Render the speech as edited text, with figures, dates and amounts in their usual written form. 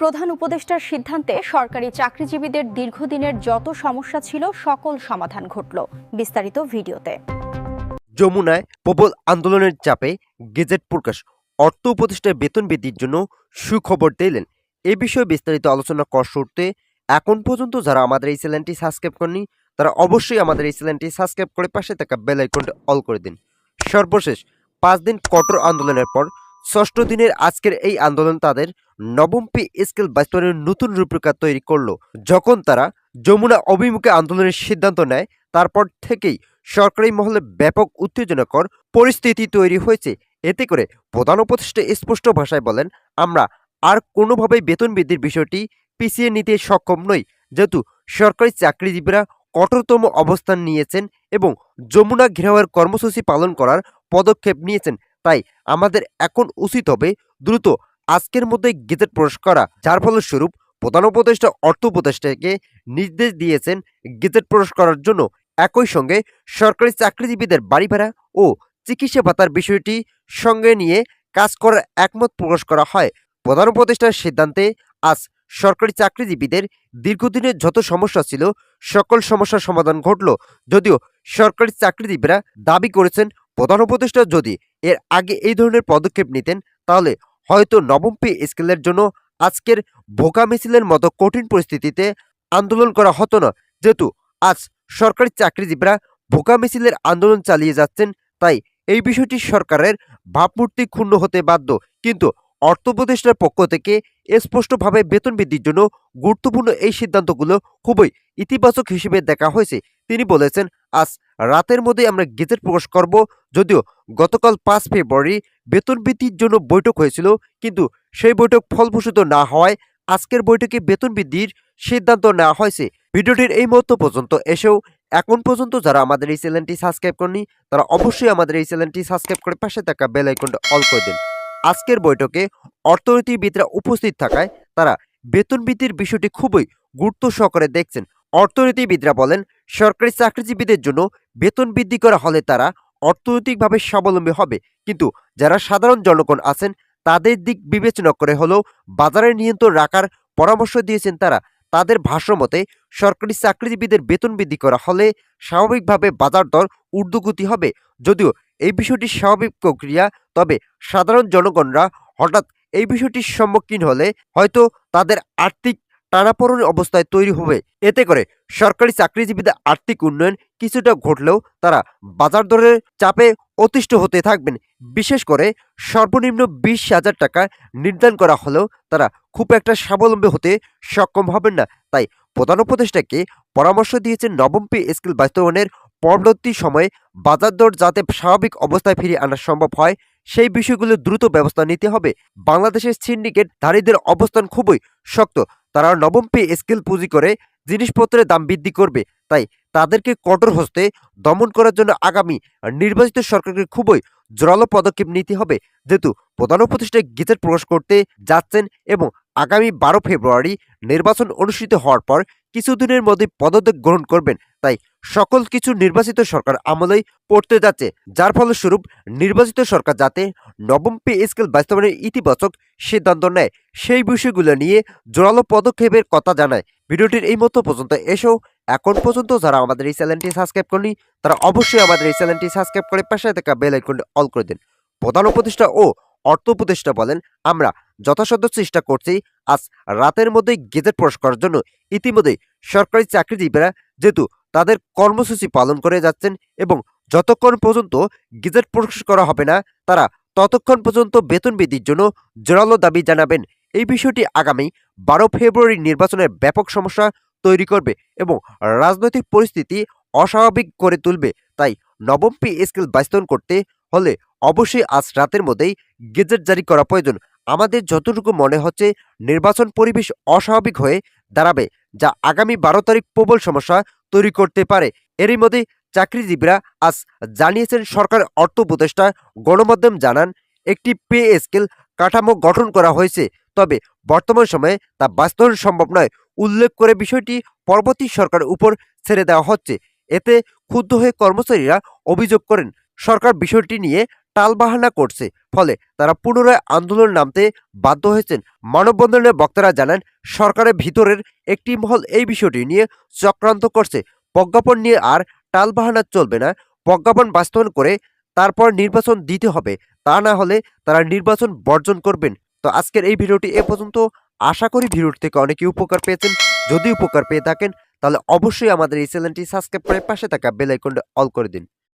প্রধান উপদেষ্টার সিদ্ধান্তে সরকারি চাকরিজীবীদের দীর্ঘদিনের যত সমস্যা ছিল সকল সমাধান ঘটল। বিস্তারিত ভিডিওতে। যমুনায় প্রবল আন্দোলনের চাপে গেজেট প্রকাশ, অর্থ উপদেষ্টার বেতন বৃদ্ধির জন্য সুখবর দিলেন। এ বিষয়ে বিস্তারিত আলোচনা করার শুরুতে এখন পর্যন্ত যারা আমাদের এই চ্যানেলটি সাবস্ক্রাইব করেনি তারা অবশ্যই আমাদের এই চ্যানেলটি সাবস্ক্রাইব করে পাশে থাকা বেল আইকনটি অল করে দিন। সর্বশেষ 5 দিন কঠোর আন্দোলনের পর 6ষ্ঠ দিনের আজকের এই আন্দোলন তাদের নবম পে স্কেল বাস্তবায়নের নতুন রূপরেখা তৈরি করলো। যখন তারা যমুনা অভিমুখে আন্দোলনের সিদ্ধান্ত নেয় তারপর থেকেই সরকারি মহলে ব্যাপক উত্তেজনাকর পরিস্থিতি তৈরি হয়েছে। এতে করে প্রধান উপদেষ্টা স্পষ্ট ভাষায় বলেন, আমরা আর কোনোভাবেই বেতন বৃদ্ধির বিষয়টি পিছিয়ে নিতে সক্ষম নই, যেহেতু সরকারি চাকরিজীবীরা কঠোরতম অবস্থান নিয়েছেন এবং যমুনা ঘেরাওয়ের কর্মসূচি পালন করার পদক্ষেপ নিয়েছেন। তাই আমাদের এখন উচিত হবে দ্রুত আজকের মধ্যে গেজেট প্রকাশ করা। যার ফলস্বরূপ প্রধান উপদেষ্টা অর্থ উপদেষ্টাকে নির্দেশ দিয়েছেন গেজেট প্রকাশ করার জন্য। একই সঙ্গে সরকারি চাকরিজীবীদের বাড়ি ভাড়া ও চিকিৎসা ভাতার বিষয়টি সঙ্গে নিয়ে কাজ করার একমত প্রকাশ করা হয়। প্রধান উপদেষ্টার সিদ্ধান্তে আজ সরকারি চাকরিজীবীদের দীর্ঘদিনের যত সমস্যা ছিল সকল সমস্যার সমাধান ঘটল। যদিও সরকারি চাকরিজীবীরা দাবি করেছেন প্রধান উপদেষ্টা যদি এর আগে এই ধরনের পদক্ষেপ নিতেন তাহলে হয়তো নবম পে স্কেলের জন্য আজকের ভোকা মিছিলের মতো কঠিন পরিস্থিতিতে আন্দোলন করা হতো না। যেহেতু আজ সরকারি চাকরিজীবীরা ভোকা মিছিলের আন্দোলন চালিয়ে যাচ্ছেন, তাই এই বিষয়টি সরকারের ভাবমূর্তি ক্ষুণ্ণ হতে বাধ্য। কিন্তু অর্থ উপদেষ্টার পক্ষ থেকে স্পষ্টভাবে বেতন বৃদ্ধির জন্য গুরুত্বপূর্ণ এই সিদ্ধান্তগুলো খুবই ইতিবাচক হিসেবে দেখা হয়েছে। তিনি বলেছেন, আজ রাতের মধ্যে আমরা গেজেট প্রকাশ করব। যদিও গতকাল 5 ফেব্রুয়ারি বেতন বৃদ্ধির জন্য বৈঠক হয়েছিল, কিন্তু সেই বৈঠক ফলপ্রসূ না হওয়ায় আজকের বৈঠকে বেতন বৃদ্ধির সিদ্ধান্ত নেওয়া হয়েছে। ভিডিওটির এই মুহূর্ত পর্যন্ত এসেও এখন পর্যন্ত যারা আমাদের এই চ্যানেলটি সাবস্ক্রাইব করেনি তারা অবশ্যই আমাদের এই চ্যানেলটি সাবস্ক্রাইব করে পাশে থাকা বেল আইকনটা অল করে দিন। আজকের বৈঠকে অর্থনীতিবিদরা উপস্থিত থাকায় তারা বেতন বৃদ্ধির বিষয়টি খুবই গুরুত্ব সহকারে দেখছেন। অর্থনীতিবিদরা বলেন, সরকারি চাকরিজীবীদের জন্য বেতন বৃদ্ধি করা হলে তারা অর্থনৈতিকভাবে স্বাবলম্বী হবে, কিন্তু যারা সাধারণ জনগণ আছেন তাদের দিক বিবেচনা করে হলেও বাজারের নিয়ন্ত্রণ রাখার পরামর্শ দিয়েছেন তারা। তাদের ভাষ্য মতে সরকারি চাকরিজীবীদের বেতন বৃদ্ধি করা হলে স্বাভাবিকভাবে বাজার দর ঊর্ধ্বগতি হবে। যদিও এই বিষয়টি স্বাভাবিক প্রক্রিয়া, তবে সাধারণ জনগণরা হঠাৎ এই বিষয়টির সম্মুখীন হলে হয়তো তাদের আর্থিক টানাপোড়েন অবস্থায় তৈরি হবে। এতে করে সরকারি চাকরিজীবীদের আর্থিক উন্নয়ন কিছুটা ঘটলেও তারা বাজার দরের চাপে অতিষ্ঠ হতে থাকবেন। বিশেষ করে সর্বনিম্ন 20,000 টাকা নির্ধারণ করা হলেও তারা খুব একটা স্বাবলম্বী হতে সক্ষম হবেন না। তাই প্রধান উপদেষ্টাকে পরামর্শ দিয়েছেন নবম পে স্কেল বাস্তবায়নের পরবর্তী সময়ে বাজার দর যাতে স্বাভাবিক অবস্থায় ফিরিয়ে আনা সম্ভব হয় সেই বিষয়গুলো দ্রুত ব্যবস্থা নিতে হবে। বাংলাদেশের সিন্ডিকেটধারীদের অবস্থান খুবই শক্ত। তারা নবম পে স্কেল পুঁজি করে জিনিসপত্রের দাম বৃদ্ধি করবে। তাই তাদেরকে কঠোর হস্তে দমন করার জন্য আগামী নির্বাচিত সরকারকে খুবই জোরালো পদক্ষেপ নিতে হবে। যেহেতু প্রধান উপদেষ্টা গেজেট প্রকাশ করতে যাচ্ছেন এবং আগামী 12 ফেব্রুয়ারি নির্বাচন অনুষ্ঠিত হওয়ার পর কিছুদিনের মধ্যে পদত্যাগ গ্রহণ করবেন, তাই সকল কিছু নির্বাচিত সরকার আমলেই পড়তে যাচ্ছে। যার ফলস্বরূপ নির্বাচিত সরকার যাতে নবম পে স্কেল বাস্তবায়নের ইতিবাচক সিদ্ধান্ত নেয় সেই বিষয়গুলো নিয়ে জোরালো পদক্ষেপের কথা জানায়। ভিডিওটির এই মতো পর্যন্ত এসেও এখন পর্যন্ত যারা আমাদের এই চ্যানেলটি সাবস্ক্রাইব করেনি তারা অবশ্যই আমাদের এই চ্যানেলটি সাবস্ক্রাইব করে পাশে থাকা বেল আইকনটি অল করে দিন। প্রধান উপদেষ্টা ও অর্থ উপদেষ্টা বলেন, আমরা যথাসাধ্য চেষ্টা করছি আজ রাতের মধ্যেই গেজেট প্রকাশ করার জন্য। ইতিমধ্যেই সরকারি চাকরিজীবীরা যেহেতু তাদের কর্মসূচি পালন করে যাচ্ছেন এবং যতক্ষণ পর্যন্ত গেজেট প্রকাশ করা হবে না তারা ততক্ষণ পর্যন্ত বেতন বৃদ্ধির জন্য জোরালো দাবি জানাবেন। এই বিষয়টি আগামী 12 ফেব্রুয়ারি নির্বাচনের ব্যাপক সমস্যা তৈরি করবে এবং রাজনৈতিক পরিস্থিতি অস্বাভাবিক করে তুলবে। তাই নবম পে স্কেল বাস্তবায়ন করতে হলে অবশ্যই আজ রাতের মধ্যেই গেজেট জারি করা প্রয়োজন। আমাদের যতটুকু মনে হচ্ছে নির্বাচন পরিবেশ অস্বাভাবিক হয়ে দাঁড়াবে, যা আগামী 12 তারিখ প্রবল সমস্যা তৈরি করতে পারে। এরই মধ্যে চাকরিজীবীরা আজ জানিয়েছেন সরকার অর্থ উপদেষ্টা গণমাধ্যম জানান একটি পে স্কেল কাঠামো গঠন করা হয়েছে, তবে বর্তমান সময়ে তা বাস্তবায়ন সম্ভব নয়। উল্লেখ করে বিষয়টি পরবর্তী সরকারের উপর ছেড়ে দেওয়া হচ্ছে। এতে ক্ষুব্ধ হয়ে কর্মচারীরা অভিযোগ করেন সরকার বিষয়টি নিয়ে টালবাহানা করছে, ফলে তারা পুনরায় আন্দোলন নামতে বাধ্য হয়েছেন। মানববন্ধনের বক্তারা জানান, সরকারের ভিতরের একটি মহল এই বিষয়টি নিয়ে চক্রান্ত করছে। প্রজ্ঞাপন নিয়ে আর টালবাহানা চলবে না। প্রজ্ঞাপন বাস্তবায়ন করে তারপর নির্বাচন দিতে হবে, তা না হলে তারা নির্বাচন বর্জন করবেন। তো আজকের এই ভিডিওটি এ পর্যন্ত। আশা করি ভিডিওটি থেকে অনেকে উপকার পেয়েছেন। যদি উপকার পেয়ে থাকেন তাহলে অবশ্যই আমাদের এই চ্যানেলটি সাবস্ক্রাইব করে পাশে থাকা বেল আইকনটা অল করে দিন।